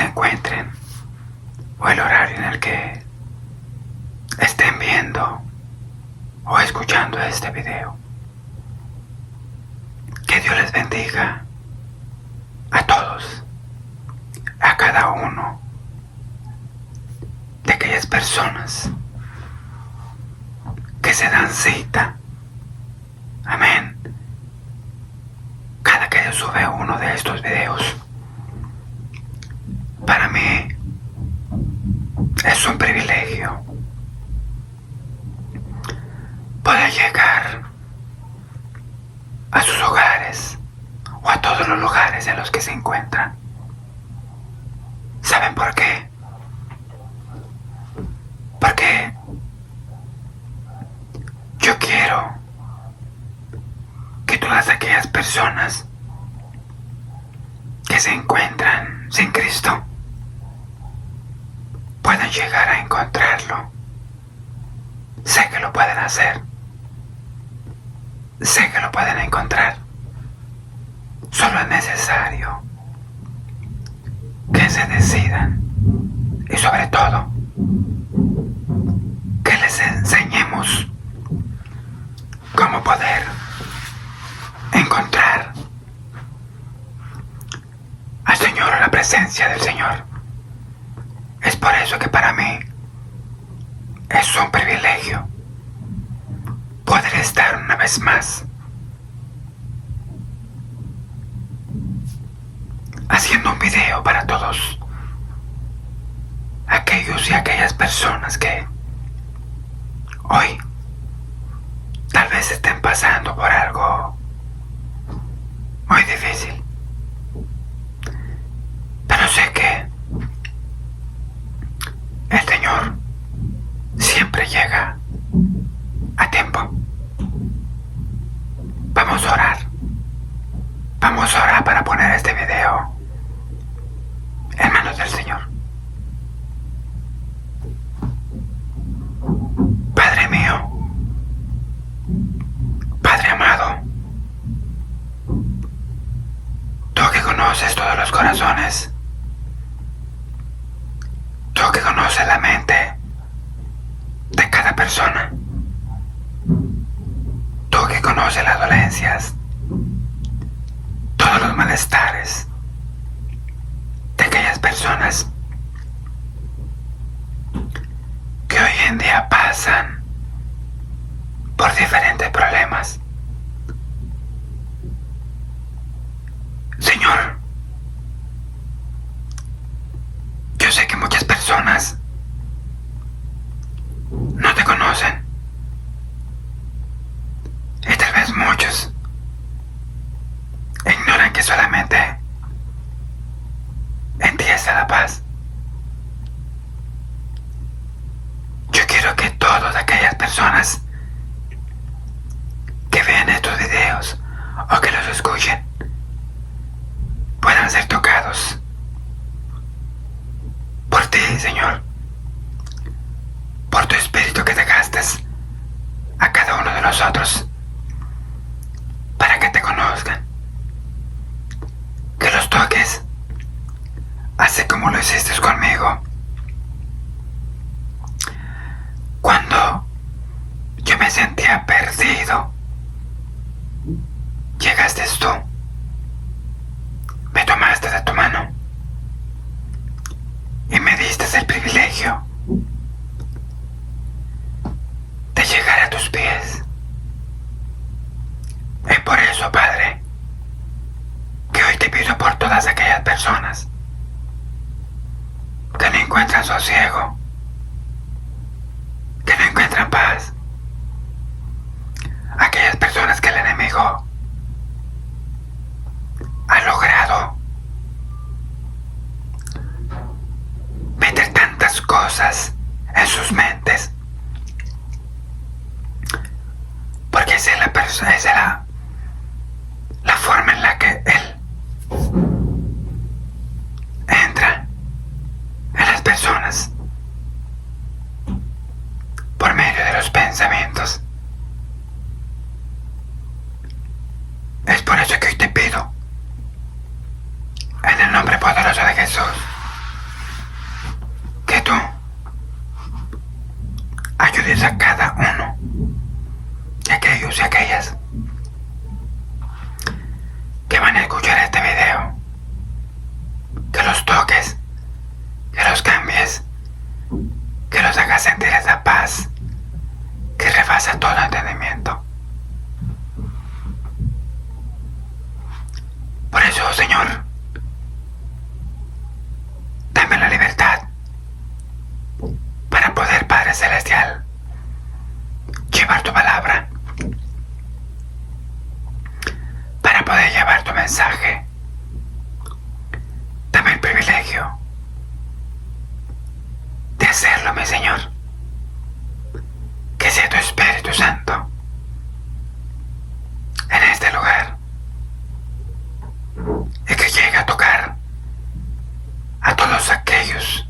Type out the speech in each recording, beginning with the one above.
encuentren o el horario en el que estén viendo o escuchando este video. Que Dios les bendiga a todos, a cada uno de aquellas personas que se dan cita. Amén. Cada que yo sube uno de estos videos, para mí es un privilegio poder llegar a sus hogares o a todos los lugares en los que se encuentran. ¿Saben por qué? Porque yo quiero que todas aquellas personas que se encuentran sin Cristo puedan llegar a encontrarlo. Sé que lo pueden hacer. Sé que lo pueden encontrar. Solo es necesario que se decidan y sobre todo que les enseñemos cómo poder encontrar al Señor o la presencia del Señor. Es por eso que para mí es un privilegio poder estar una vez más haciendo un video para todos aquellos y aquellas personas que hoy tal vez estén pasando por algo muy difícil. Pero sé que el Señor siempre llega a tiempo. Vamos a orar. Vamos a orar para poner este video en manos del Señor. Padre mío, Padre amado, tú que conoces todos los corazones, tú que conoces la mente de cada persona, tú que conoces las dolencias, todos los malestares de aquellas personas que hoy en día pasan por diferentes problemas. Señor, yo sé que muchas personas no te conocen y tal vez muchos ignoran que solamente en ti está la paz. Yo quiero que todas aquellas personas que vean estos videos o que los escuchen puedan ser tocados por ti, Señor, por tu espíritu que te gastes a cada uno de nosotros para que te conozcan, que los toques así como lo hiciste conmigo cuando yo me sentía perdido. Llegaste tú, me tomaste de tu mano y me diste el privilegio de llegar a tus pies. Es por eso, Padre, que hoy te pido por todas aquellas personas que no encuentran sosiego, que no encuentran paz, aquellas personas que el enemigo ha logrado meter tantas cosas en sus mentes, porque esa es la forma en la que él entra en las personas por medio de los pensamientos. Es por eso que hoy te pido, en el nombre poderoso de Jesús, ayudes a cada uno de aquellos y aquellas que van a escuchar este video, que los toques, que los cambies, que los hagas sentir esa paz que rebasa todo entendimiento. Por eso, Señor, dame la libertad para poder, Padre Celestial, llevar tu palabra, para poder llevar tu mensaje. Dame el privilegio de hacerlo, mi Señor. Que sea tu Espíritu Santo en este lugar y que llegue a tocar a todos aquellos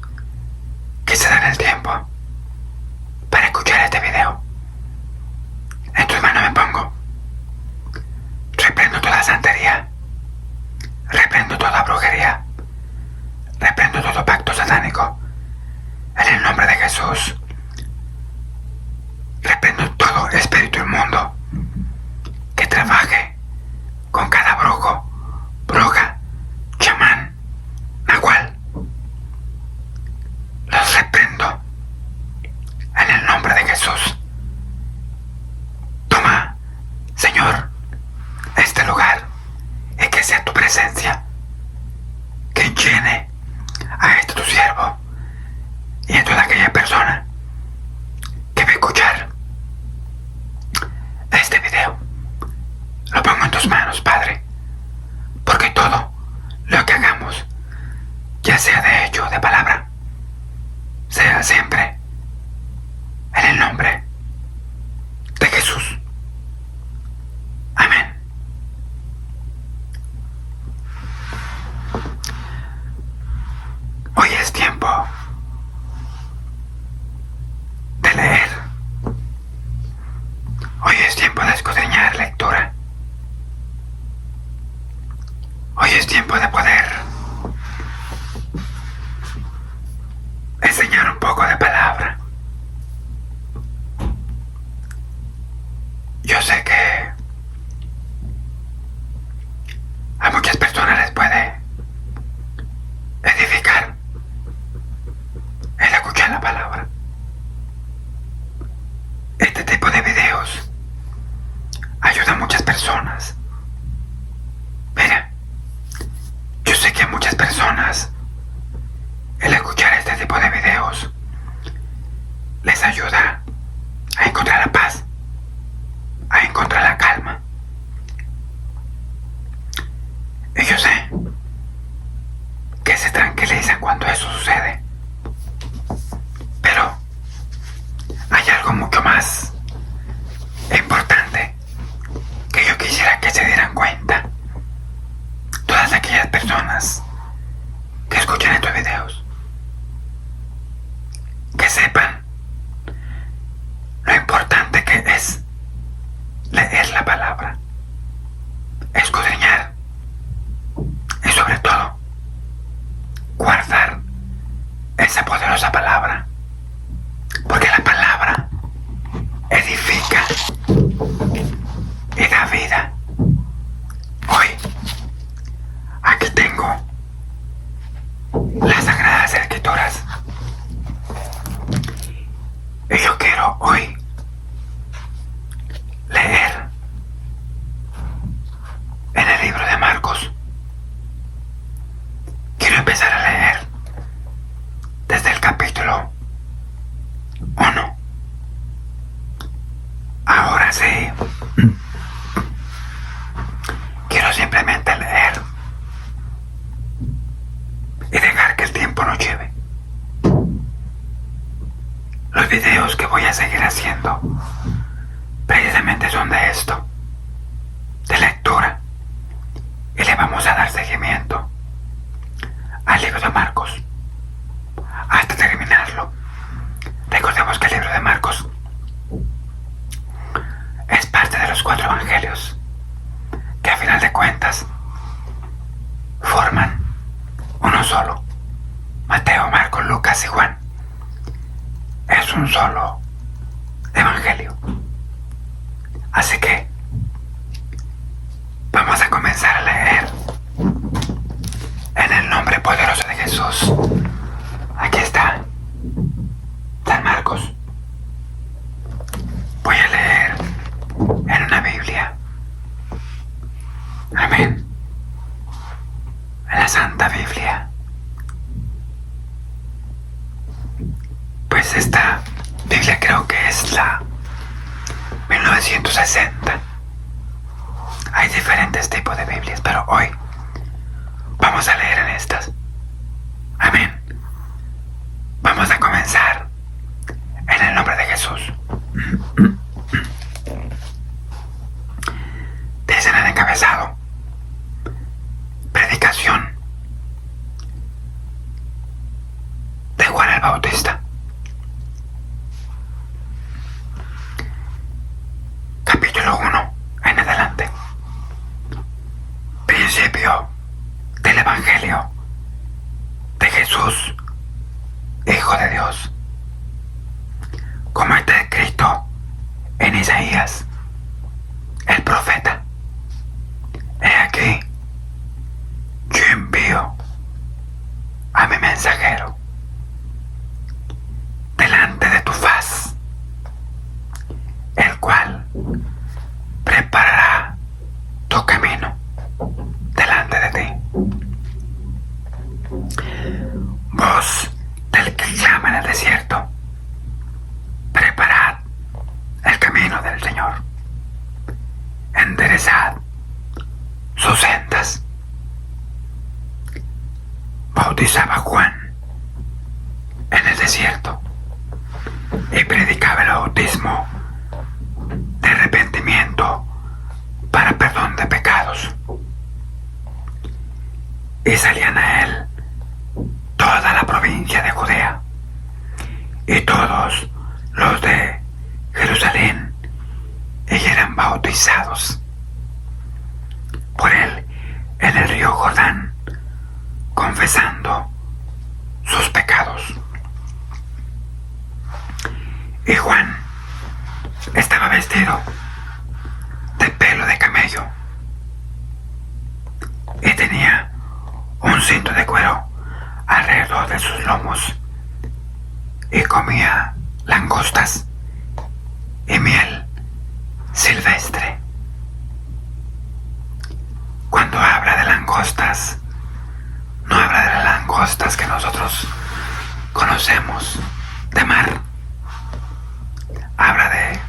que se dan el tiempo para escuchar este video. En tus manos me pongo. Reprendo toda santería, reprendo toda brujería, reprendo todo pacto satánico en el nombre de Jesús. Reprendo todo espíritu inmundo que trabaje con cada brujo, bruja, chamán, nahual. Los reprendo en el nombre de Jesús. Toma, Señor, este lugar y que sea tu presencia que llene a este tu siervo y a toda aquella persona que va a escuchar este video. Lo pongo en tus manos, Padre, porque todo lo que hagamos, ya sea de hecho o de palabra, sea siempre en el nombre de Jesús. Amén. Hoy es tiempo de leer. Hoy es tiempo de escudriñar lectura. Hoy es tiempo de poder enseñar un poco de palabra. Yo sé que a muchas personas les puede edificar el escuchar la palabra. Este tipo de videos ayuda a muchas personas. Mira, yo sé que a muchas personas el escuchar este tipo de videos les ayuda a encontrar la paz, a encontrar la calma. Y yo sé que se tranquilizan cuando eso sucede. Pero hay algo mucho más importante que yo quisiera que se dieran cuenta todas aquellas personas que escuchan estos videos. Que sepan lo importante que es leer la palabra, escudriñar y sobre todo guardar esa poderosa palabra, porque la palabra edifica y da vida. Hoy aquí tengo las Sagradas Escrituras y yo quiero hoy leer en el libro de Marcos. Quiero empezar a leer desde el capítulo 1. Ahora sí, quiero simplemente leer y dejar que el tiempo nos lleve. Los videos que voy a seguir haciendo precisamente son de esto, de lectura, y le vamos a dar seguimiento al libro de Marcos hasta terminarlo. Recordemos que el libro de Marcos es parte de los 4 evangelios que a final de cuentas forman uno solo. Mateo, Marcos, Lucas y Juan es un solo evangelio. Así que vamos a comenzar a leer en el nombre poderoso de Jesús. Aquí está San Marcos. Voy a leer en una Biblia. Amén. En la Santa Biblia. Pues esta Biblia creo que es la 1960. Hay diferentes tipos de Biblias, pero hoy vamos a leer en estas. Amén. Vamos a comenzar en el nombre de Jesús. Dice en el encabezado: predicación de Juan el Bautista. Capítulo 1 en adelante. Principio del Evangelio de Jesús, Hijo de Dios, como está escrito en Isaías, el profeta: he aquí, yo envío a mi mensajero delante de tu faz, el cual preparará tu camino delante de ti. Voz del que clama en el desierto: preparad el camino del Señor, enderezad sus sendas. Bautizaba Juan en el desierto y predicaba el bautismo de arrepentimiento para perdón de pecados. Y salían a él toda la provincia de Judea y todos los de Jerusalén, y eran bautizados por él en el río Jordán, confesando sus pecados. Y Juan estaba vestido de pelo de camello y tenía un cinto de cuero alrededor de sus lomos, y comía langostas y miel silvestre. Cuando habla de langostas, no habla de las langostas que nosotros conocemos de mar. Habla de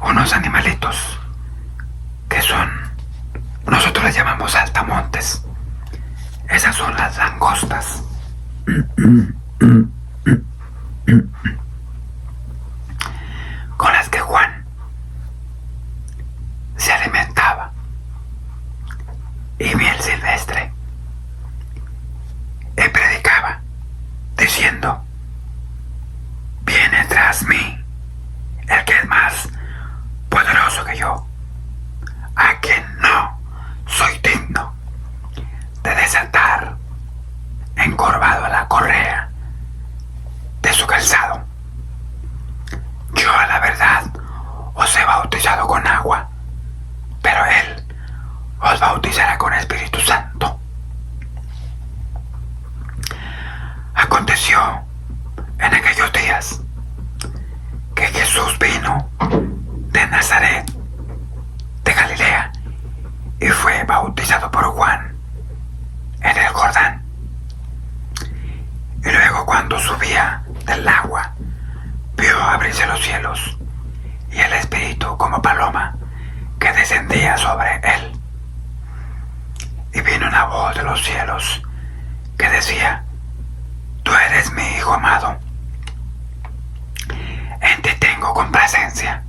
unos animalitos que son, nosotros les llamamos saltamontes. Esas son las langostas. Con las que Juan se alimentaba, y miel silvestre. Y predicaba diciendo: viene tras mí el que es más poderoso que yo, a quien no soy digno de desatar encorvado la correa de su calzado. Yo a la verdad os he bautizado con agua, pero él os bautizará con Espíritu Santo. Aconteció en aquellos días que Jesús vino de Nazaret, de Galilea, y fue bautizado por Juan en el Jordán. Y luego, cuando subía del agua, vio abrirse los cielos y el Espíritu como paloma que descendía sobre él. Y vino una voz de los cielos que decía: tú eres mi Hijo amado, en ti tengo complacencia.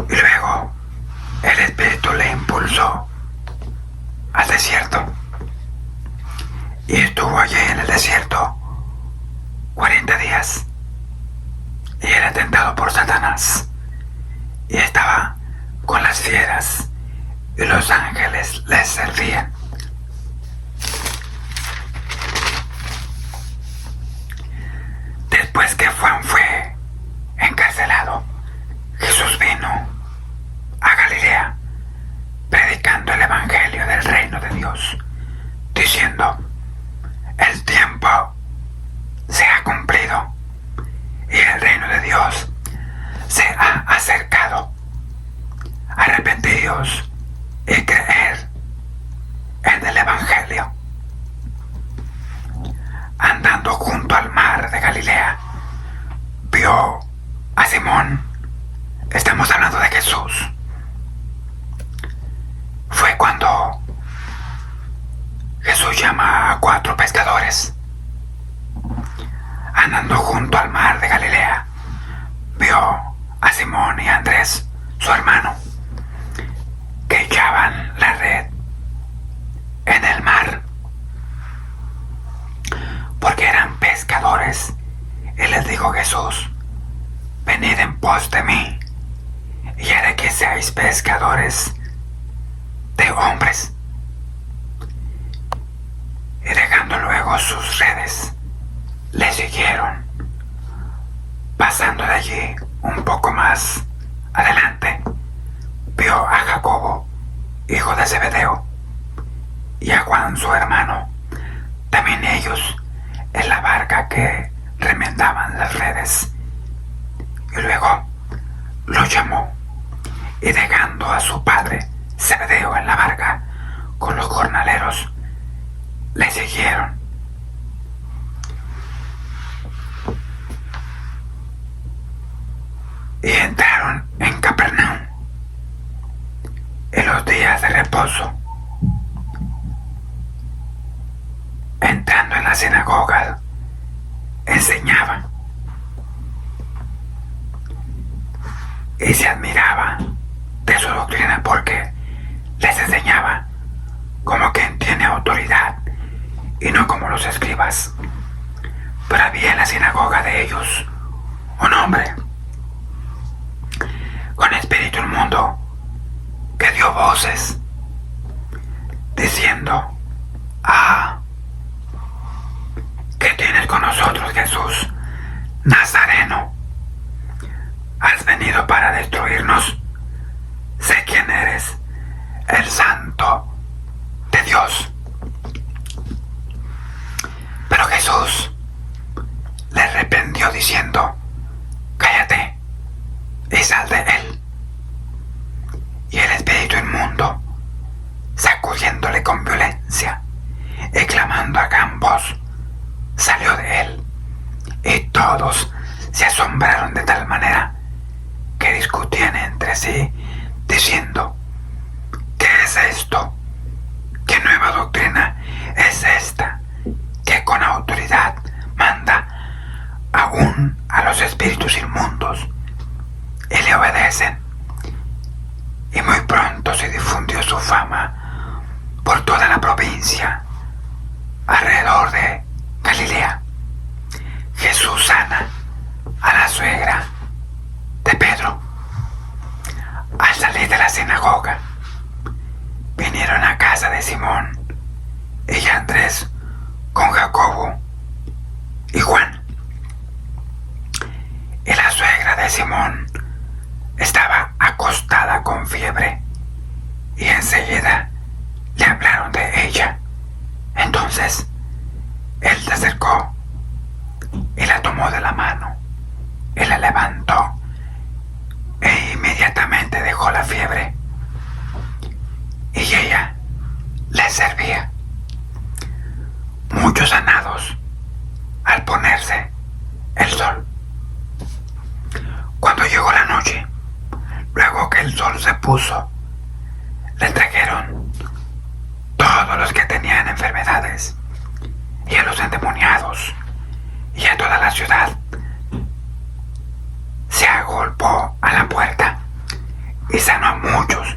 Y luego el Espíritu le impulsó al desierto, y estuvo allí en el desierto 40 días, y era tentado por Satanás, y estaba con las fieras, y los ángeles les servían. De diciendo: el tiempo se ha cumplido y el reino de Dios se ha acercado. Arrepentíos y creed en el Evangelio. Andando junto al mar de Galilea, vio a Simón. Estamos hablando de Jesús. Fue cuando Jesús llama a 4 pescadores. Andando junto al mar de Galilea, vio a Simón y a Andrés, su hermano, que echaban la red en el mar, porque eran pescadores. Y les dijo Jesús: venid en pos de mí, y haré que seáis pescadores de hombres. Y dejando luego sus redes, le siguieron. Pasando de allí un poco más adelante, vio a Jacobo, hijo de Zebedeo, y a Juan su hermano, también ellos en la barca que remendaban las redes. Y luego lo llamó, y dejando a su padre Zebedeo en la barca con los jornaleros, le siguieron. Y entraron en Capernaum en los días de reposo. Entrando en la sinagoga, enseñaba y se admiraba de su doctrina, porque les enseñaba como quien tiene autoridad y no como los escribas. Pero había en la sinagoga de ellos un hombre con espíritu inmundo, que dio voces diciendo: ¿qué tienes con nosotros, Jesús Nazareno? ¿Has venido para destruirnos? Sé quién eres, el Santo de Dios. Pero Jesús le reprendió diciendo: cállate y sal de él. Y el espíritu inmundo, sacudiéndole con violencia y clamando a gran voz, salió de él. Y todos se asombraron de tal manera que discutían entre sí, diciendo: ¿qué es esto? ¿Qué nueva doctrina es esta, que con autoridad manda aún a los espíritus inmundos y le obedecen? Y muy pronto se difundió su fama por toda la provincia alrededor de Galilea. Jesús sana a la suegra de Pedro. Al salir de la sinagoga, vinieron a casa de Simón y Andrés con Jacobo y Juan. Y la suegra de Simón estaba acostada con fiebre, y enseguida le hablaron de ella. Entonces él se acercó y la tomó de la mano y la levantó, e inmediatamente dejó la fiebre, y ella le servía. Muchos sanados al ponerse el sol. Cuando llegó la noche, luego que el sol se puso, le trajeron todos los que tenían enfermedades y a los endemoniados, y a toda la ciudad. Se agolpó a la puerta y sanó a muchos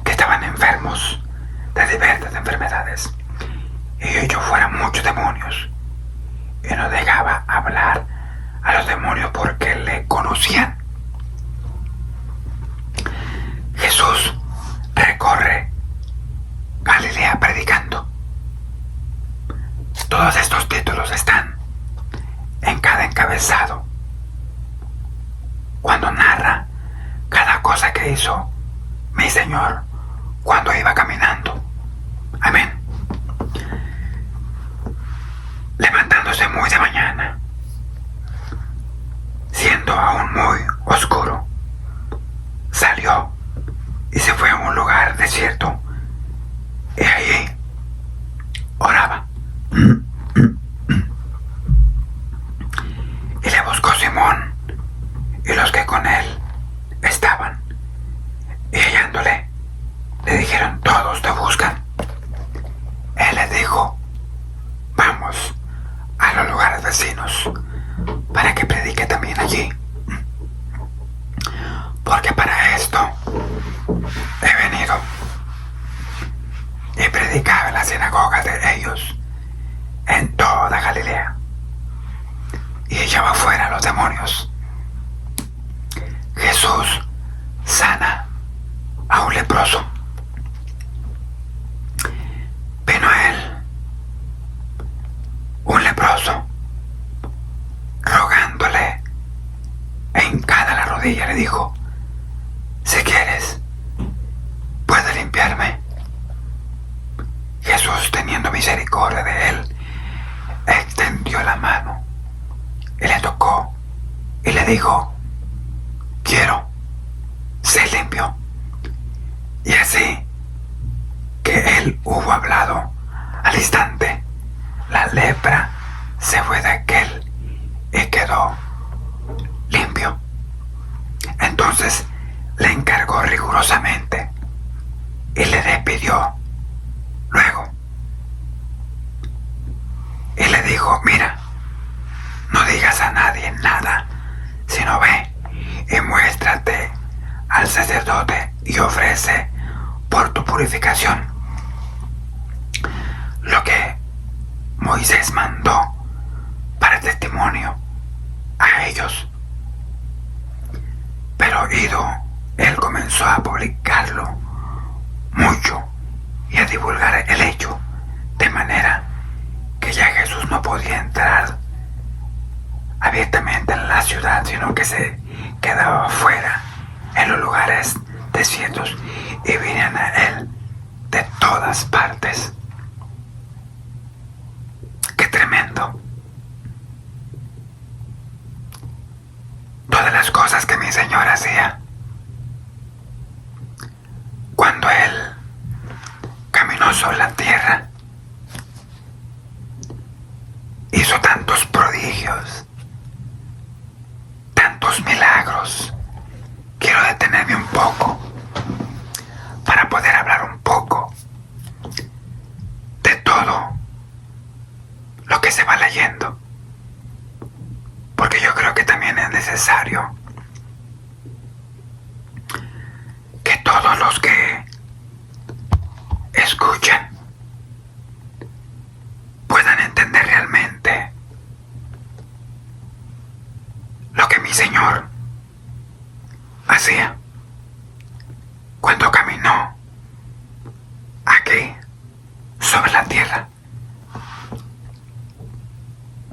que estaban enfermos de diversas enfermedades, y echó fuera muchos demonios, y no dejaba hablar a los demonios porque le conocían. Jesús recorre Galilea predicando. Todos estos títulos están en cada encabezado, cuando narra cada cosa que hizo mi Señor cuando iba caminando. Amén. muy de mañana, siendo aún muy oscuro, salió y se fue a un lugar desierto y allí oraba. Y le buscó Simón y los que con él estaban, y hallándole le dijeron: todos te buscan. Él les dijo: vamos a los lugares vecinos para que predique también allí, porque para esto he venido. Y predicaba en las sinagogas de ellos en toda Galilea, y echaba fuera a los demonios. Jesús sana a un leproso. Vino a él un leproso, rogándole, e hincada la rodilla le dijo: si quieres, puedes limpiarme. Jesús, teniendo misericordia de él, extendió la mano y le tocó y le dijo: quiero, sé limpio. Y así que él hubo hablado, al instante la lepra se fue de aquel y quedó limpio. Entonces le encargó rigurosamente y le despidió luego. Y le dijo: mira, no digas a nadie nada, sino ve y muéstrate al sacerdote y ofrece por tu purificación lo que Moisés mandó para testimonio a ellos. Pero ido, él comenzó a publicarlo mucho y a divulgar el hecho, de manera que ya Jesús no podía entrar abiertamente en la ciudad, sino que se quedaba fuera en los lugares desiertos, y venían a él de todas partes. ¡Qué tremendo! Todas las cosas que mi Señor hacía. Cuando él caminó sobre la tierra, hizo tantos prodigios, tantos milagros. Quiero detenerme un poco para poder hablar un poco de todo lo que se va leyendo, porque yo creo que también es necesario que todos los que escuchan puedan entender realmente lo que mi Señor hacía cuando caminó aquí sobre la tierra.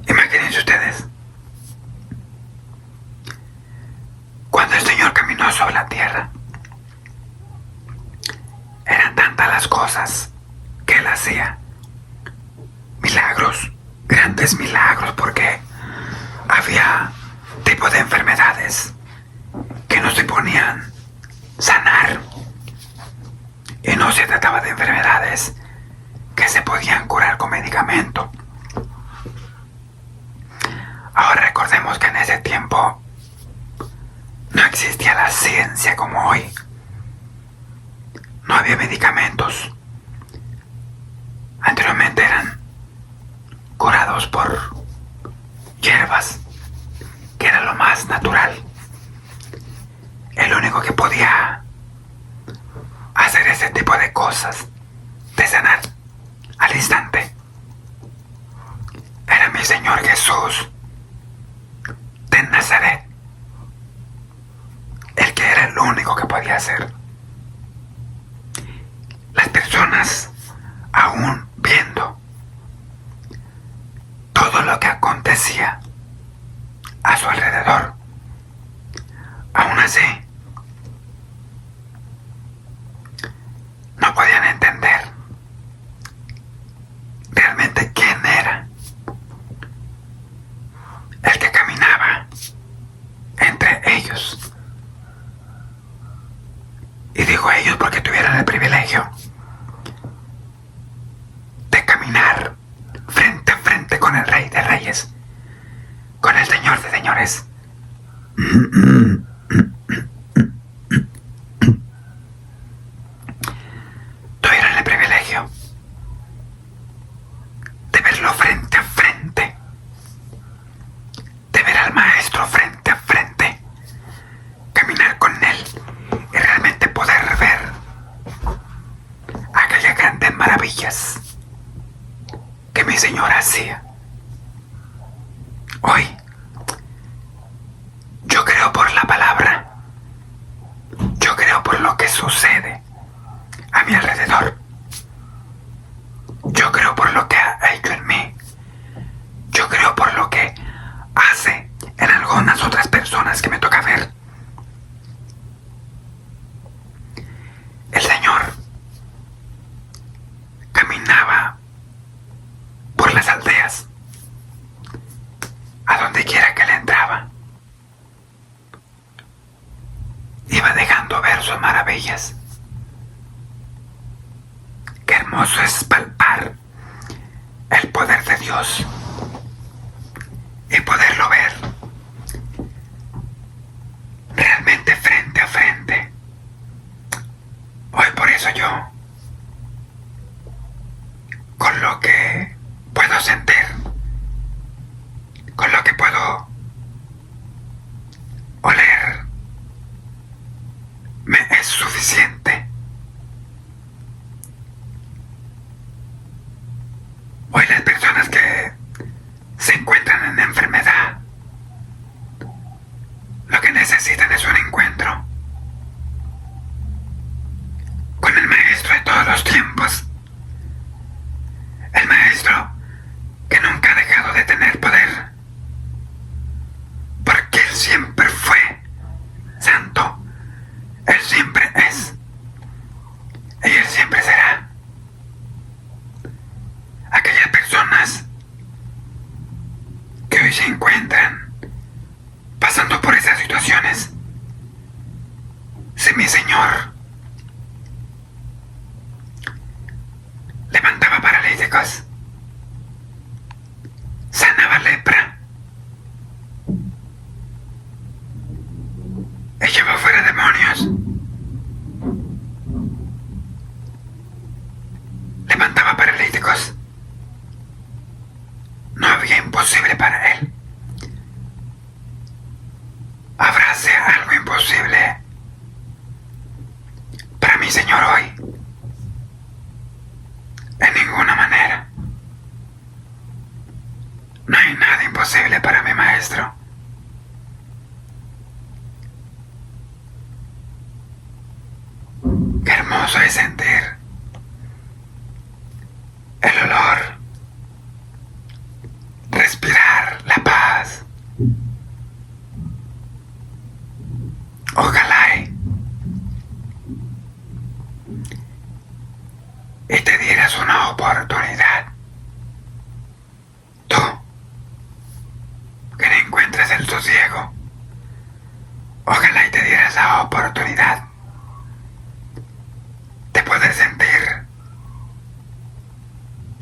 Imagínense ustedes, cuando el Señor caminó sobre la tierra, eran tantas las cosas que él hacía, milagros, grandes milagros, porque había tipos de enfermedades que no se ponían sanar, y no se trataba de enfermedades que se podían curar con medicamento. Ahora recordemos que en ese tiempo no existía la ciencia como hoy. No había medicamentos. Anteriormente eran curados por hierbas, que era lo más natural. El único que podía hacer ese tipo de cosas, de sanar al instante, era mi Señor Jesús de Nazaret, el que era el único que podía hacer. Las personas, aún viendo todo lo que acontecía a su alrededor, aún así no podían entender realmente quién era con el Rey de Reyes, con el Señor de Señores. Tuvieron el privilegio de verlo frente a frente, de ver al Maestro frente a frente, caminar con él y realmente poder ver aquellas grandes maravillas que mi Señor hacía. Hoy yo creo por la palabra, yo creo por lo que sucede a mi alrededor, yo creo por lo que ha hecho en mí, yo creo por lo que hace en algunas otras personas que me toca ver. El Señor caminaba por las aldeas, a donde quiera que le entraba, iba dejando ver sus maravillas. Qué hermoso es palpar el poder de Dios y poderlo ver realmente frente a frente. Hoy por eso yo, con lo que puedo sentir, con lo que puedo oler, me es suficiente. Hoy las personas que se encuentran en enfermedad, lo que necesitan es un encuentro con el Maestro de todos los tiempos, el Maestro que nunca ha dejado de tener poder, porque Él siempre fue santo, Él siempre es y Él siempre será. Aquellas personas que hoy se encuentran pasando por esas situaciones, si mi Señor levantaba paralíticos, sanaba lepra, echaba fuera demonios, levantaba paralíticos, no había imposible para Él. ¿Habráse algo imposible para mi Señor hoy? En ninguna manera. No hay nada imposible para mi Maestro. Qué hermoso es sentir el olor, respirar la paz. Ojalá y te dieras una oportunidad, tú que no encuentres el sosiego, ojalá y te dieras la oportunidad de poder sentir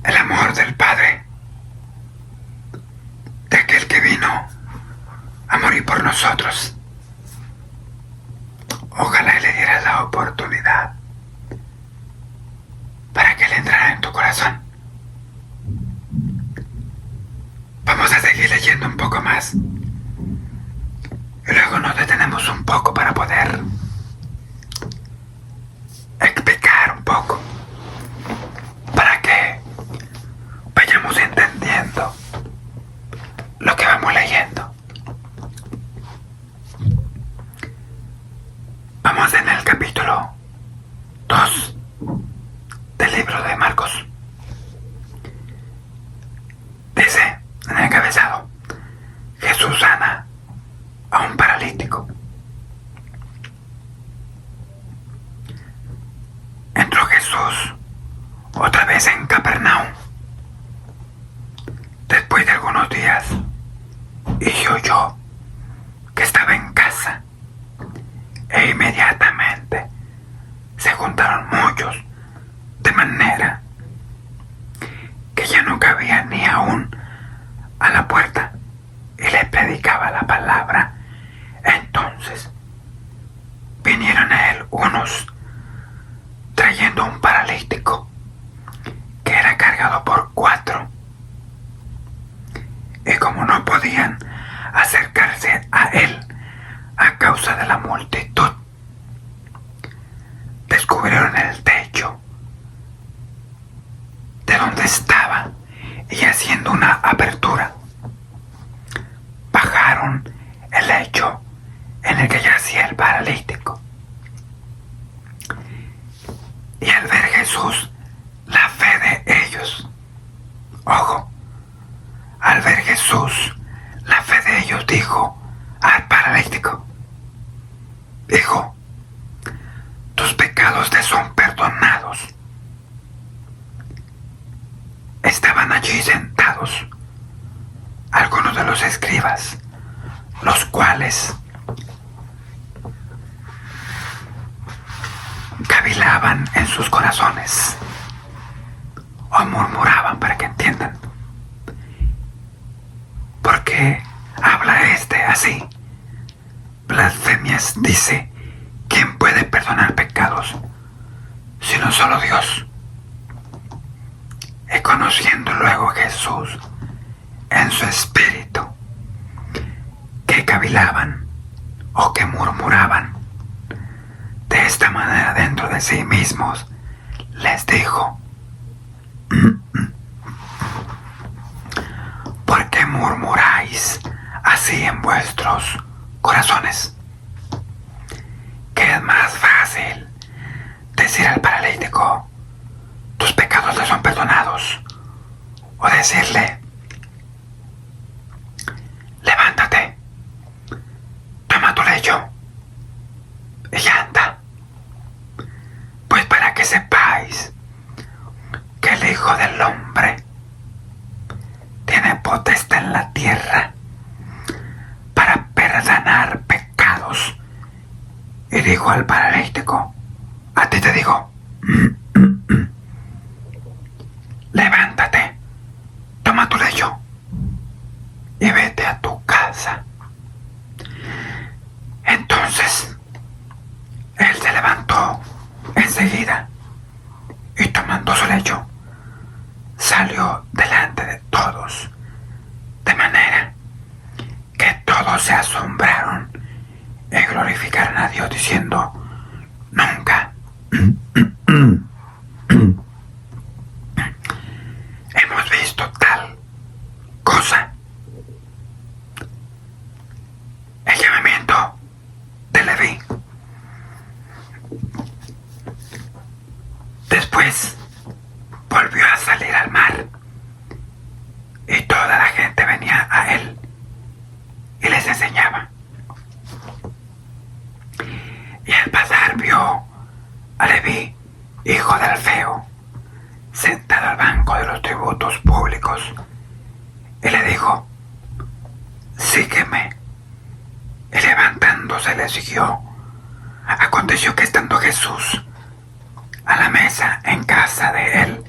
el amor del Padre, de aquel que vino a morir por nosotros. Ojalá y le dieras la oportunidad para que Él entrara en tu corazón. Vamos a seguir leyendo un poco más y luego nos detenemos un poco para poder explicar un poco, para que vayamos entendiendo lo que vamos leyendo. Vamos en el capítulo 2 del libro de Marcos. Dice en el encabezado: Jesús sana a un paralítico. Entró Jesús otra vez en Capernaum después de algunos días y oyó que estaba en casa, e inmediatamente se juntaron muchos, de manera que ya no cabía ni aún a la puerta y le predicaba la palabra. Entonces vinieron a él unos trayendo un paralítico que era cargado por 4. Y como no podían acercarse a él a causa de la multitud, descubrieron el techo de donde estaba y haciendo una apertura, bajaron el lecho en el que yacía el paralítico. Y al ver Jesús la fe de ellos, ojo, al ver Jesús la fe de ellos, dijo al paralítico: hijo, tus pecados te son perdonados. Estaban allí sentados algunos de los escribas, los cuales cavilaban en sus corazones o murmuraban, para que entiendan: ¿por qué habla este así? Blasfemias dice. ¿Quién puede perdonar pecados sino solo Dios? Y conociendo luego Jesús en su espíritu que cavilaban o que murmuraban de esta manera dentro de sí mismos, les dijo: ¿por qué murmuráis así en vuestros corazones? ¿Qué es más fácil decir al paralítico: tus pecados te son perdonados? O decirle: levántate, toma tu lecho y anda. Pues para que sepáis que el Hijo del Hombre tiene potestad en la tierra para perdonar pecados. Y dijo al paralítico: a ti te digo, levántate, toma tu lecho y vete a tu casa. Entonces él se levantó enseguida y tomando su lecho salió delante de todos, de manera que todos se asombraron y glorificaron a Dios diciendo: nunca hemos visto tal cosa. El llamamiento de Leví. Después volvió a salir al mar y toda la gente venía a él y les enseñaba. Y al pasar vio a Leví, hijo de Alfeo, sentado al banco de los tributos públicos, y le dijo: sígueme. Y levantándose le siguió. Aconteció que estando Jesús a la mesa en casa de él,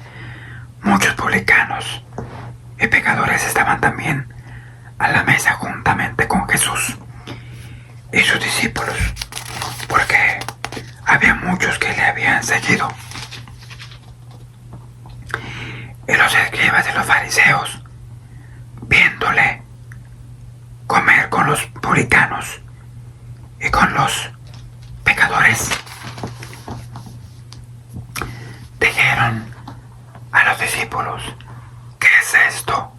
muchos publicanos y pecadores estaban también a la mesa juntamente con Jesús y sus discípulos, porque había muchos que le habían seguido. Y los escribas de los fariseos, viéndole comer con los publicanos y con los pecadores, dijeron a los discípulos: ¿qué es esto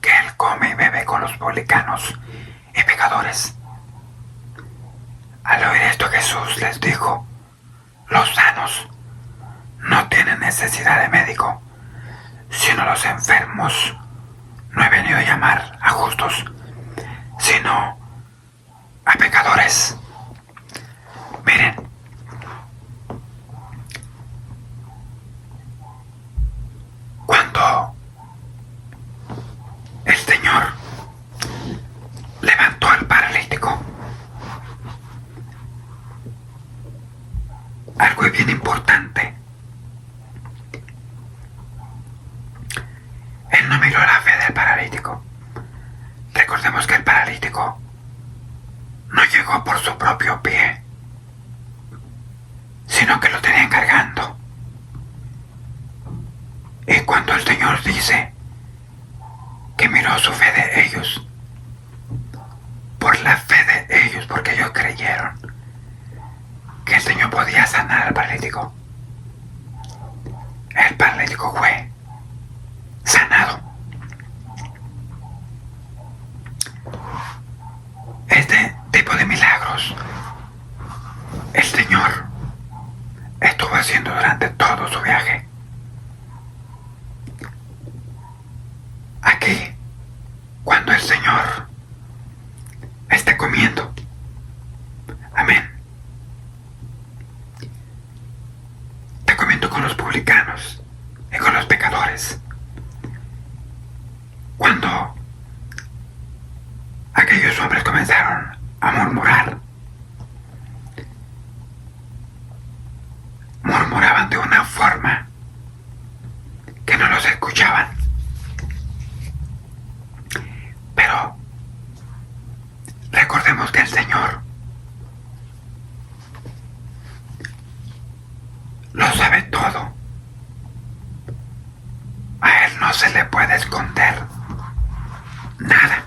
que él come y bebe con los publicanos y pecadores? Al oír esto, Jesús les dijo: los sanos no tienen necesidad de médico, sino los enfermos. No he venido a llamar a justos, sino a pecadores. Miren, cuando el Señor levantó al paralítico, algo bien importante: él no miró la fe del paralítico, Recordemos que el paralítico no llegó por su propio pie, sino que lo tenían cargando. Y cuando el Señor dice que miró su fe de ellos, por la fe de ellos, porque ellos creyeron que el Señor podía sanar al paralítico, el paralítico fue sanado. Este tipo de milagros el Señor estuvo haciendo durante todo su viaje. Aquí, cuando el Señor está comiendo, amén, está comiendo con los publicanos y con los pecadores. Cuando aquellos hombres comenzaron a murmuraban de una forma que no los escuchaban. Pero recordemos que el Señor lo sabe todo. A Él no se le puede esconder nada.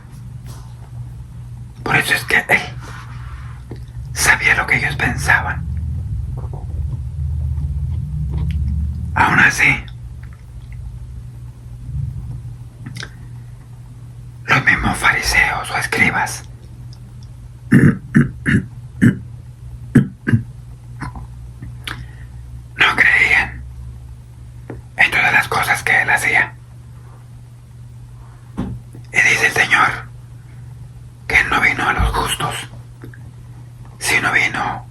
Por eso es que Él sabía lo que ellos pensaban. Aún así, los mismos fariseos o escribas no creían en todas las cosas que Él hacía. Y dice el Señor que Él no vino a los justos, sino vino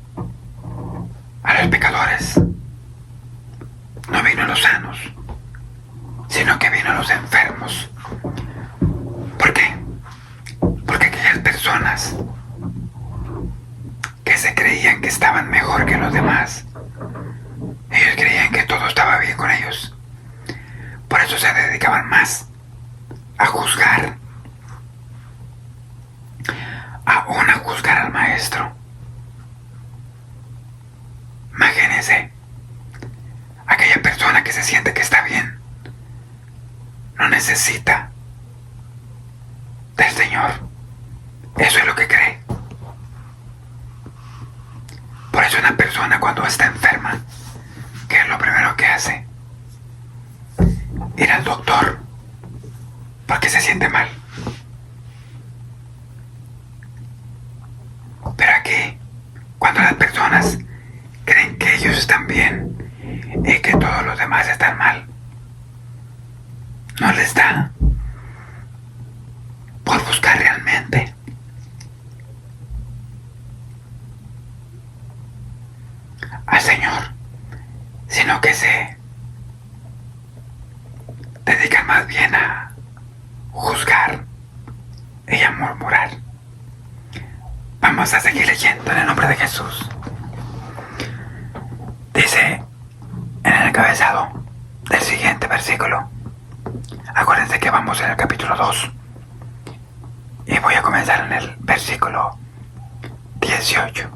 a los pecadores. No vino a los sanos, sino que vino a los enfermos. ¿Por qué? Porque aquellas personas que se creían que estaban mejor que los demás, ellos creían que todo estaba bien con ellos. Por eso se dedicaban más a juzgar, aún a juzgar al maestro. Imagínense, aquella persona que se siente que está bien, no necesita del Señor. Eso es lo que cree. Por eso una persona cuando está enferma, ¿qué es lo primero que hace? Ir al doctor, porque se siente mal. Pero aquí, cuando las personas creen que ellos están bien y que todos los demás están mal, no les da por buscar realmente al Señor, sino que se dedican más bien a juzgar y a murmurar. Vamos a seguir leyendo en el nombre de Jesús. Dice en el encabezado del siguiente versículo. Acuérdense que vamos en el capítulo 2 y voy a comenzar en el versículo 18.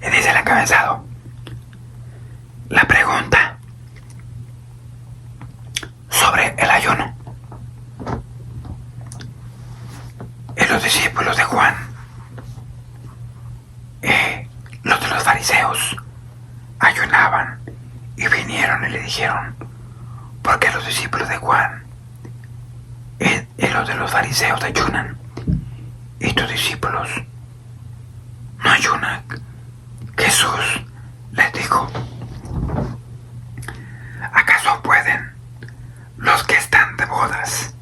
Y dice el encabezado: la pregunta sobre el ayuno. Y los discípulos de Juan y los de los fariseos ayunaban y vinieron y le dijeron: ¿por qué los discípulos de Juan y los de los fariseos ayunan y tus discípulos no ayunan? Jesús les dijo: ¿acaso pueden los que están de bodas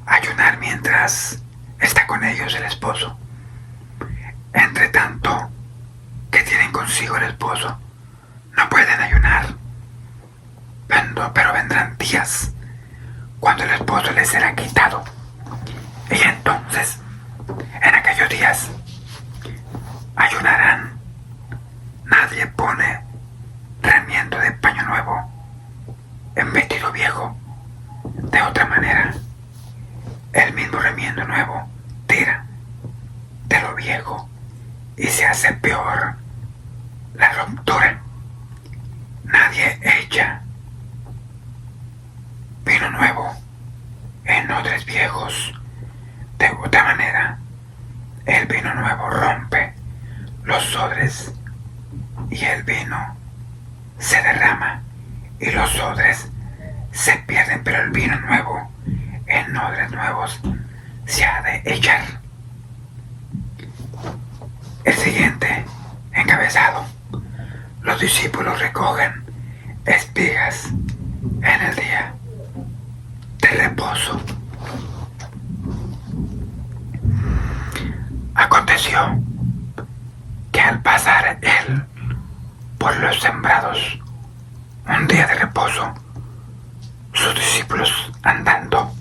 ayunar mientras está con ellos el esposo? Entre tanto que tienen consigo el esposo, no pueden ayunar. Pero vendrán días cuando el esposo les será quitado, y entonces, en aquellos días, ayunarán. Nadie pone remiendo de paño nuevo en vestido viejo. De otra manera, el el mismo remiendo nuevo tira de lo viejo y se hace peor la ruptura. Nadie echa vino nuevo en odres viejos. De otra manera, el vino nuevo rompe los odres y el vino se derrama y los odres se pierden, pero el vino nuevo en odres nuevos se ha de echar. El siguiente encabezado: los discípulos recogen espigas en el día de reposo. Aconteció que al pasar él por los sembrados un día de reposo, sus discípulos andando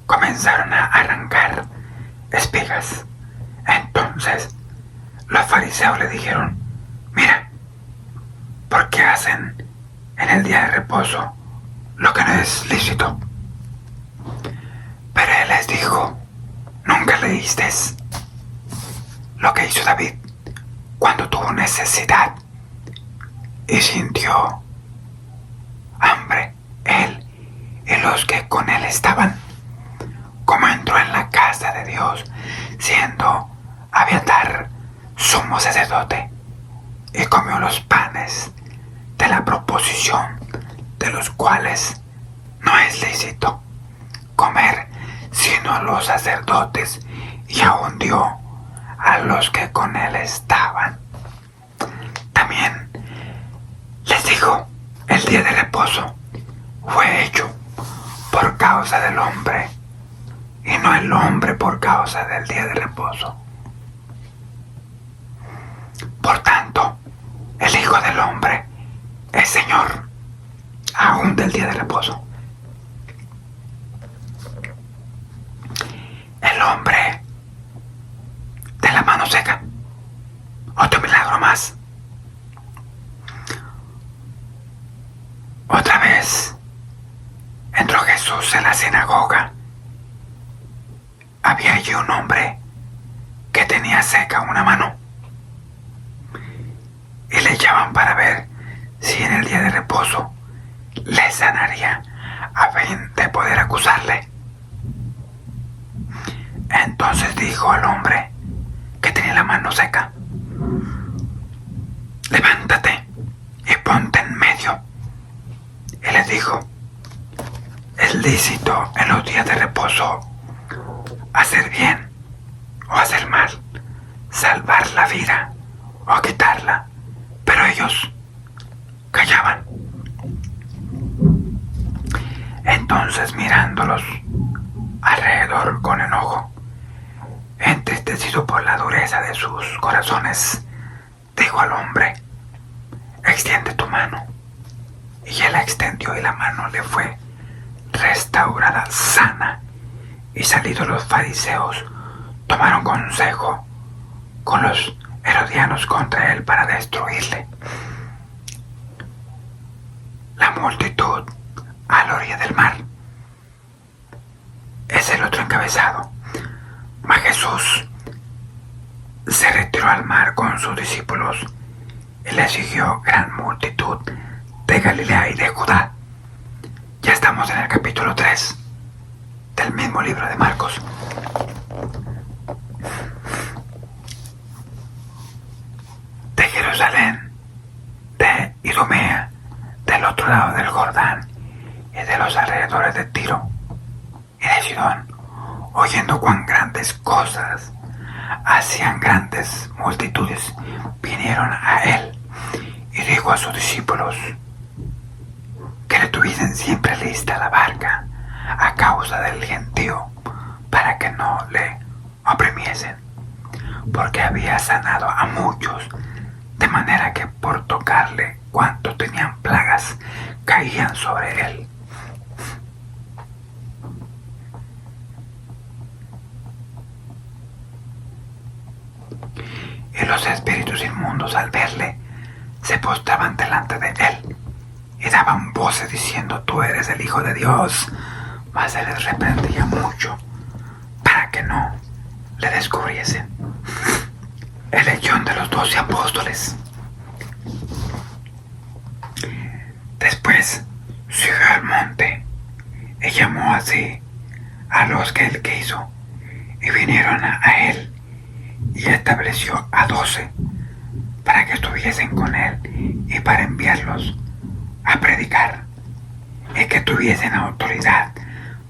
comenzaron a arrancar espigas. Entonces los fariseos le dijeron: mira, ¿por qué hacen en el día de reposo lo que no es lícito? Pero él les dijo: ¿nunca leísteis lo que hizo David cuando tuvo necesidad y sintió hambre, él y los que con él estaban? Como entró en la casa de Dios siendo Abiatar sumo sacerdote y comió los panes de la proposición, de los cuales no es lícito comer sino a los sacerdotes, y aún dio a los que con él estaban. También les dijo: el día de reposo fue hecho por causa del hombre, y no el hombre por causa del día de reposo. Por tanto, el Hijo del Hombre es Señor aún del día de reposo. El hombre de la mano seca. Otro milagro más. Otra vez entró Jesús en la sinagoga. Había allí un hombre que tenía seca una mano, y le echaban para ver si en el día de reposo le sanaría, a fin de poder acusarle. Entonces dijo al hombre que tenía la mano seca: levántate y ponte en medio. Y le dijo: es lícito en los días de reposo hacer bien o hacer mal, salvar la vida o quitarla. Pero ellos callaban. Entonces, mirándolos alrededor con enojo, entristecido por la dureza de sus corazones, dijo al hombre: extiende tu mano. Y él la extendió, y la mano le fue restaurada sana. Y salidos los fariseos, tomaron consejo con los herodianos contra él para destruirle. La multitud a la orilla del mar es el otro encabezado. Mas Jesús se retiró al mar con sus discípulos, y le siguió gran multitud de Galilea y de Judá. Ya estamos en el capítulo 3 del mismo libro de Marcos. De Jerusalén, de Idumea, del otro lado del Jordán y de los alrededores de Tiro y de Sidón, oyendo cuán grandes cosas hacían grandes multitudes, vinieron a él, y dijo a sus discípulos que le tuviesen siempre lista la barca a causa del gentío, para que no le oprimiesen, porque había sanado a muchos, de manera que por tocarle cuanto tenían plagas caían sobre él. Y los espíritus inmundos, al verle, se postraban delante de él y daban voces diciendo: tú eres el Hijo de Dios. Mas él les reprendía mucho, que no le descubriesen. Elección de los 12 apóstoles. Después subió al monte y llamó así a los que él quiso, y vinieron a él, y estableció a 12 para que estuviesen con él y para enviarlos a predicar, y que tuviesen autoridad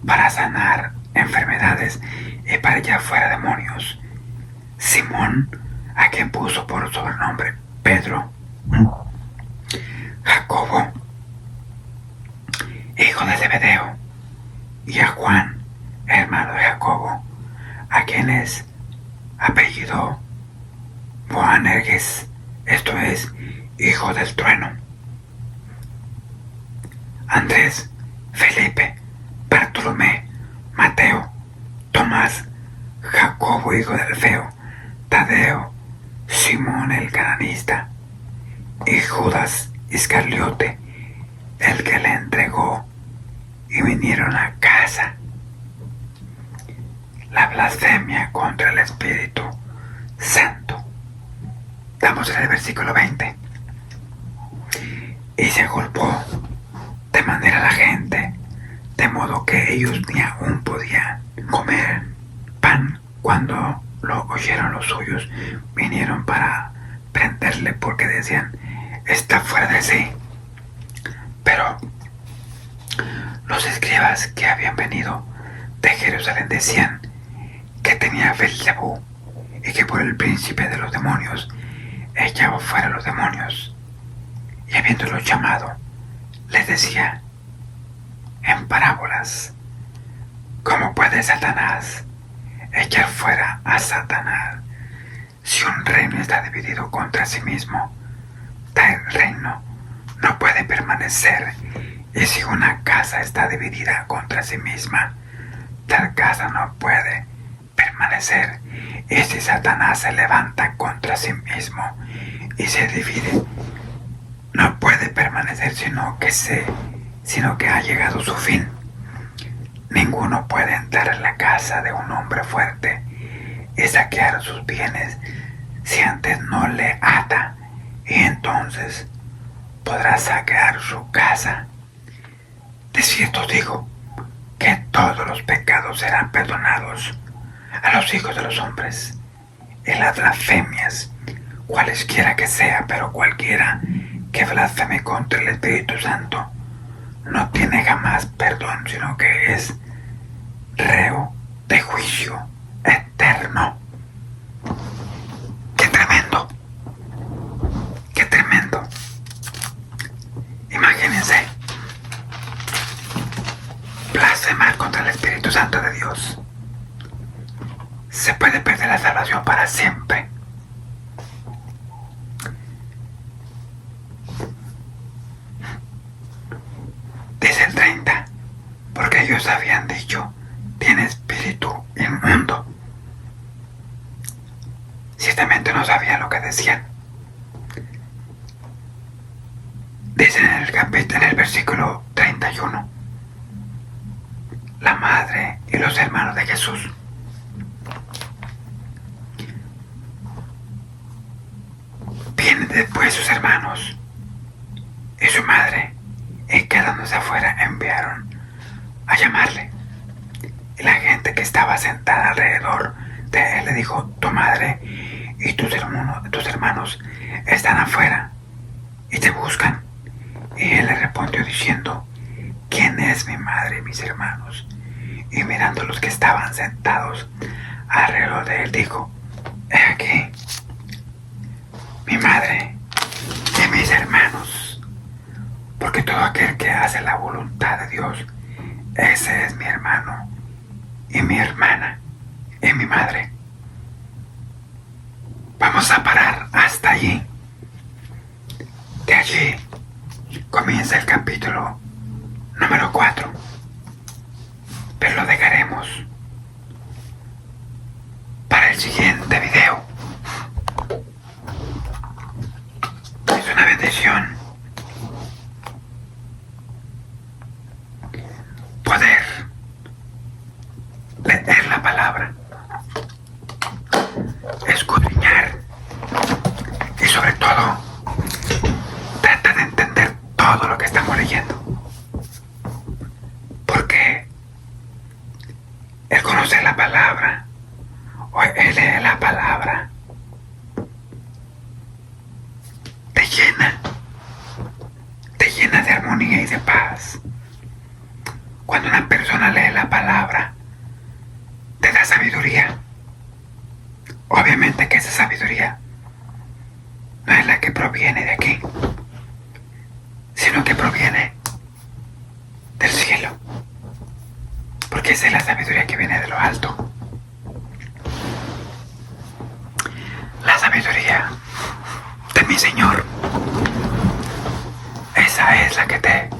para sanar enfermedades y para echar fuera demonios. Simón, a quien puso por sobrenombre Pedro; Jacobo, hijo de Zebedeo, y a Juan, hermano de Jacobo, a quien es apellido Boanerges, esto es, hijo del trueno; Andrés, Felipe, Bartolomé, Mateo, Tomás, Jacobo, hijo de Alfeo, Tadeo, Simón el cananista, y Judas Iscariote, el que le entregó, y vinieron a casa. La blasfemia contra el Espíritu Santo. Estamos en el versículo 20. Y se agolpó de manera la gente, de modo que ellos ni aún podían comer pan. Cuando lo oyeron los suyos, vinieron para prenderle, porque decían: está fuera de sí. Pero los escribas que habían venido de Jerusalén decían que tenía Beelzebú, y que por el príncipe de los demonios echaba fuera los demonios. Y habiéndolos llamado, les decía en parábolas: ¿cómo puede Satanás echar fuera a Satanás? Si un reino está dividido contra sí mismo, tal reino no puede permanecer. Y si una casa está dividida contra sí misma, tal casa no puede permanecer. Y si Satanás se levanta contra sí mismo y se divide, no puede permanecer, sino que ha llegado su fin. Ninguno puede entrar en la casa de un hombre fuerte y saquear sus bienes si antes no le ata, y entonces podrá saquear su casa. De cierto digo que todos los pecados serán perdonados a los hijos de los hombres, y las blasfemias, cualesquiera que sea, pero cualquiera que blasfeme contra el Espíritu Santo no tiene jamás perdón, sino que es reo de juicio eterno. ¡Qué tremendo! ¡Qué tremendo! Imagínense blasfemar contra el Espíritu Santo de Dios. Se puede perder la salvación para siempre. Dice el 30, porque ellos habían dicho: tiene espíritu inmundo. Ciertamente no sabían lo que decían. Dice en el versículo 31, la madre y los hermanos de Jesús. Vienen después sus hermanos y su madre, y quedándose afuera enviaron a llamarle. Y la gente que estaba sentada alrededor de él le dijo: tu madre y tus hermanos están afuera y te buscan. Y él le respondió diciendo: ¿quién es mi madre y mis hermanos? Y mirando a los que estaban sentados alrededor de él, dijo: he aquí mi madre y mis hermanos, porque todo aquel que hace la voluntad de Dios, ese es mi hermano y mi hermana y mi madre. Vamos a parar hasta allí. De allí comienza el capítulo número 4, pero lo dejaremos para el siguiente video. Es una bendición poder leer la palabra el conocer la palabra o el leer la palabra te llena de armonía y de paz. Cuando una persona lee la palabra, te da sabiduría. Obviamente que esa sabiduría no es la que proviene de aquí, sino que proviene del cielo, porque esa es la sabiduría que viene de lo alto. La sabiduría de mi Señor, esa es la que te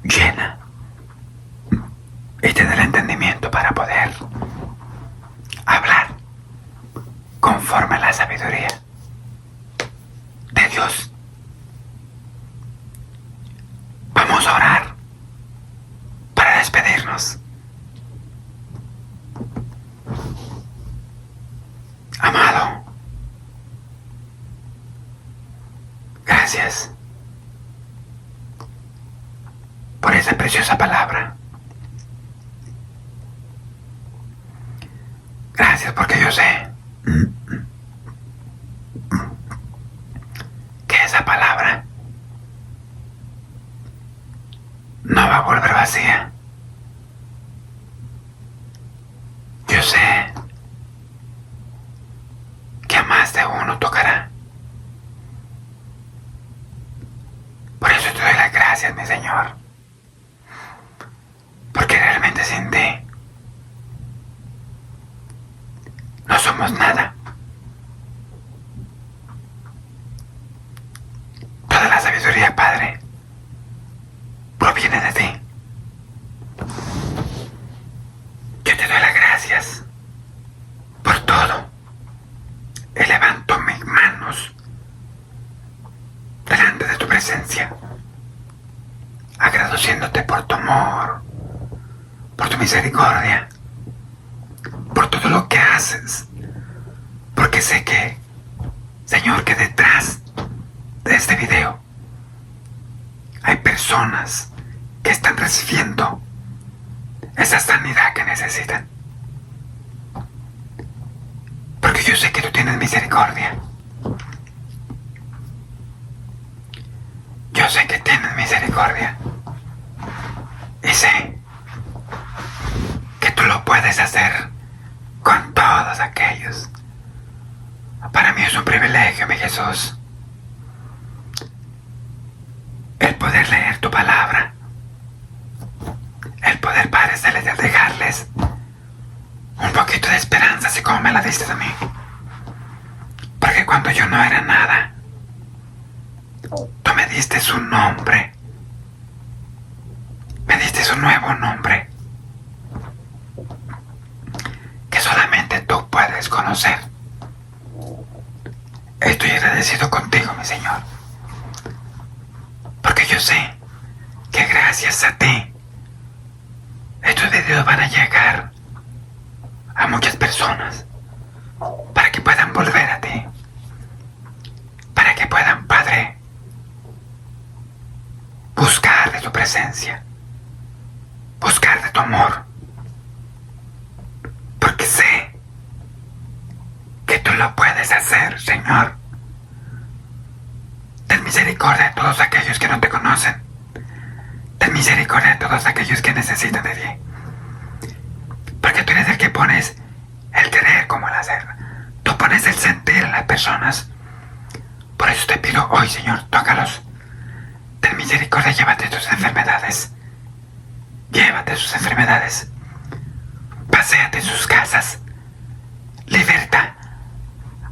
llena y te da el entendimiento para poder hablar conforme a la sabiduría de Dios. Vamos a orar para despedirnos. Amado, gracias por esa preciosa palabra. Gracias porque yo sé que esa palabra no va a volver vacía. Yo sé que a más de uno tocará. Por eso te doy las gracias, mi Señor, porque realmente sin ti no somos nada. Toda la sabiduría, Padre, proviene de ti. Yo te doy las gracias por todo y levanto mis manos delante de tu presencia, agradeciéndote por tu amor, por tu misericordia, por todo lo que haces, porque sé que, Señor, que detrás de este video hay personas que están recibiendo esa sanidad que necesitan, porque yo sé que tú tienes misericordia. Yo sé que tienes misericordia y sé que tú lo puedes hacer con todos aquellos. Para mí es un privilegio, mi Jesús, el poder leer tu palabra, el poder, Padre Celestial, dejarles un poquito de esperanza, así como me la diste a mí. Porque cuando yo no era nada, tú me diste un nombre, me diste un nuevo nombre que solamente tú puedes conocer. Estoy agradecido contigo, mi Señor, porque yo sé que gracias a ti estos videos van a llegar a muchas personas para que puedan volver a ti, para que puedan, Padre, buscar de tu presencia, buscar de tu amor, porque sé que tú lo puedes hacer, Señor. Ten misericordia de todos aquellos que no te conocen. Ten misericordia de todos aquellos que necesitan de ti, porque tú eres el que pones el querer como el hacer. Tú pones el sentir en las personas. Por eso te pido hoy, Señor, tócalos. Ten misericordia, llévate tus enfermedades. Llévate sus enfermedades. Paséate en sus casas. Liberta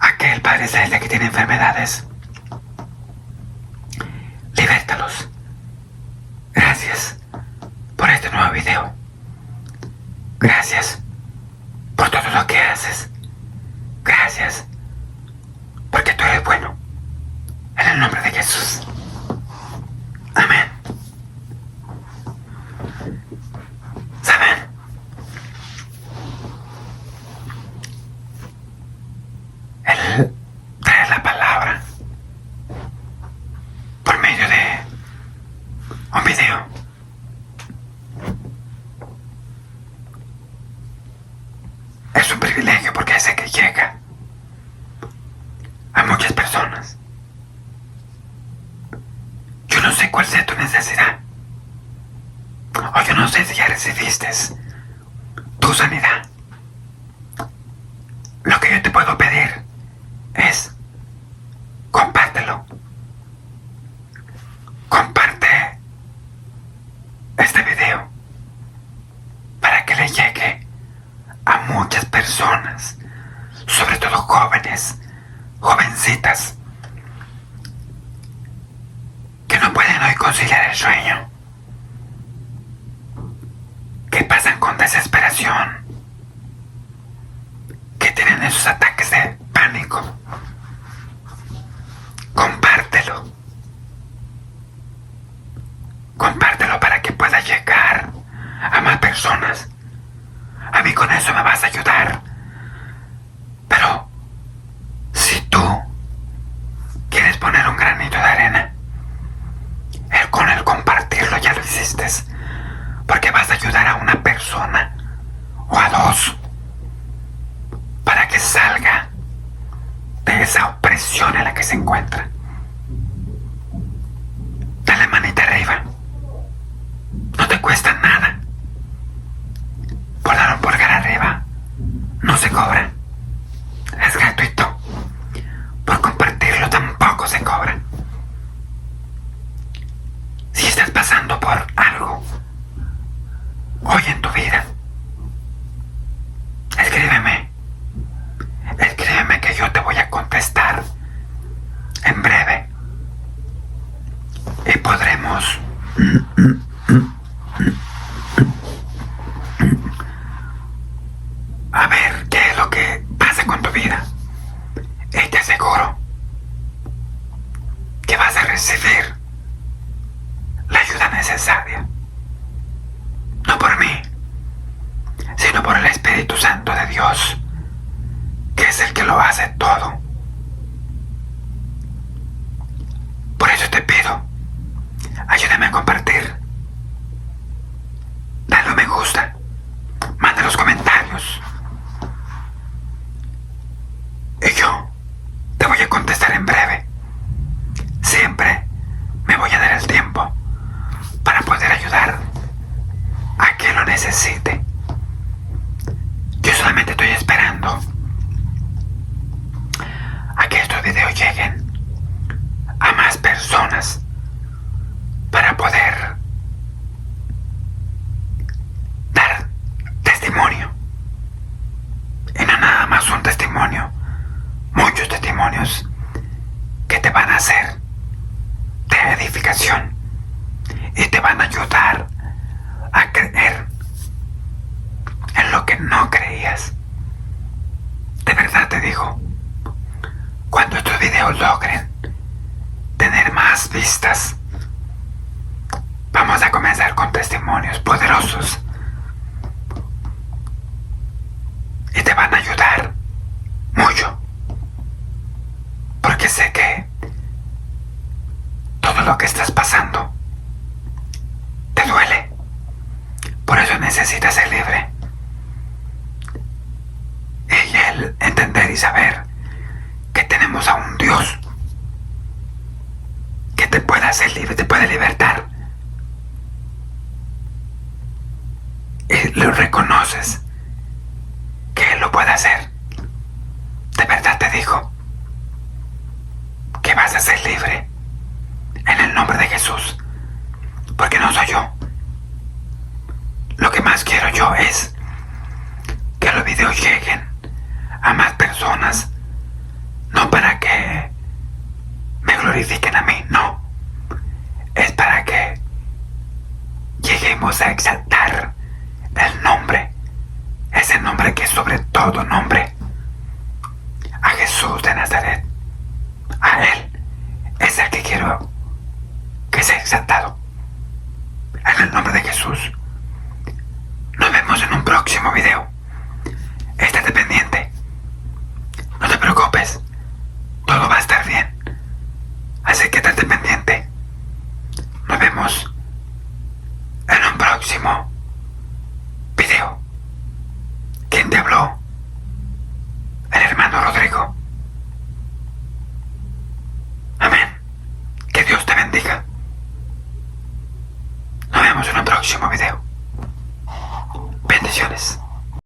a aquel Padre Celestial que tiene enfermedades. Libértalos. Gracias por este nuevo video. Gracias por todo lo que haces. Gracias porque tú eres bueno. En el nombre de Jesús. Amén. ¿Saben? El traer la palabra por medio de un video Es un privilegio porque sé que llega a muchas personas. Yo no sé cuál sea tu necesidad. O yo no sé si ya recibiste tu sanidad. Lo que yo te puedo pedir es compártelo. Comparte este video para que le llegue a muchas personas, sobre todo jóvenes, jovencitas, que no pueden hoy conciliar el sueño, que pasan con desesperación, que tienen esos ataques de pánico. Compártelo. Compártelo para que pueda llegar a más personas. A mí con eso me vas a ayudar. Pero si tú quieres poner un granito de arena, con el compartirlo ya lo hiciste. Porque vas a ayudar a una persona o a dos para que salga de esa opresión en la que se encuentra. Dale manita arriba. No te cuesta nada. Por dar un pulgar arriba no se cobra. Es gratuito. Por compartirlo tampoco se cobra. Si estás pasando por algo hoy en tu vida, escríbeme. Escríbeme que yo te voy a contestar en breve. Y podremos a ver qué es lo que pasa con tu vida. Y te aseguro que vas a recibir la ayuda necesaria. No por mí, sino por el Espíritu Santo de Dios, que es el que lo hace todo. Por eso te pido, ayúdame a compartir. Dale un me gusta, manda los comentarios. Y yo te voy a contestar en breve. Siempre me voy a dar el tiempo para poder ayudar a quien lo necesite. Yo solamente estoy esperando a que estos videos lleguen a más personas para poder dar testimonio. Y no nada más un testimonio, muchos testimonios que te van a hacer de edificación y te van a ayudar a creer en lo que no creías. De verdad te digo, cuando estos videos logren tener más vistas, vamos a comenzar con testimonios poderosos y te van a ayudar mucho, porque sé que todo lo que estás pasando te duele. Por eso necesitas ser libre y el entender y saber que tenemos a un Dios que te puede hacer libre, te puede libertar, y lo reconoces que Él lo puede hacer. De verdad te digo que vas a ser libre en el nombre de Jesús, porque no soy yo. Lo que más quiero yo es que los videos lleguen a más personas, no para que me glorifiquen a mí, no, es para que lleguemos a exaltar el nombre, ese nombre que es sobre todo nombre, a Jesús de Nazaret. A Él es el que quiero que sea exaltado, en el nombre de Jesús. Nos vemos en un próximo video. Estate pendiente. No te preocupes. Todo va a estar bien. Así que estate pendiente. Nos vemos en un próximo video. ¿Quién te habló? vemos en un próximo video. Bendiciones.